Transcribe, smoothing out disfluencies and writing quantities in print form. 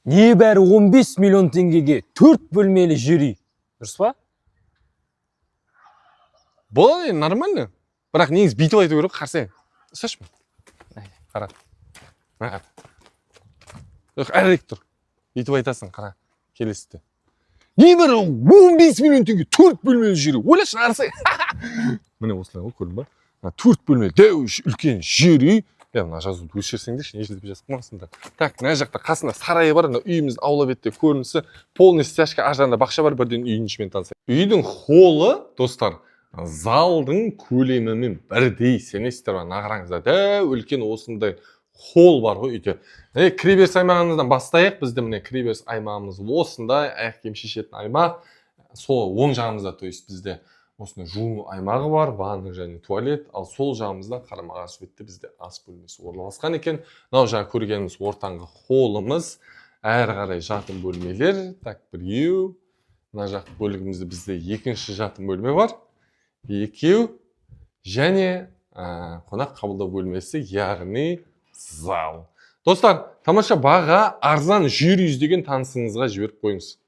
Небәрі 15 миллион теңгеге 4 бөлмелі жер үй. Дұрыс па? Болады, нормально. Бірақ негізі бүйтіп айту керек, қарсы. Шашма. Қара. Әрірек тұр. Бүйтіп айтасың, қара. Келесіде. Небәрі 15 миллион теңге 4 бөлмелі жер үй. Ойлашы, қарсы. Міне осылай ғой, көрдің ба? 4 бөлмелі дәу үлкен жер үй. Мына жазуды өшірсеңдерші, не жерде жазып қоймасыңдар. Так, мына жақта қасында сарайы бар, үйіміздің аула бетте көрінісі, полный стяжка, ар жағында бақша бар, бірден үйдің ішімен танысайық. Үйдің холлы, достар, залдың көлемімен бірдей, сенесіздер ме? Нағараңызда дәу үлкен осындай холл бар ғой үйде. Кіреберіс аймағымыздан бастайық. Бізде міне кіреберіс аймағымыз осындай, аяқ киім шешетін аймақ. Сол оң жағымызда, то есть бізде осындай жуу аймағы бар, ванна және туалет, ал сол жағымызда қарама-қарсы бетте бізде ас бөлмесі орналасқан екен. Мынау жаңа көргеніміз ортаңғы холлымыз, әрі қарай жатын бөлмелер. Так, біреу. Мына жақ бөлігімізде бізде екінші жатын бөлме бар. Екеу және қонақ қабылдау бөлмесі, яғни зал. Достар, тамаша баға арзан жер үй іздеген танысыңызға жіберіп қойыңыз.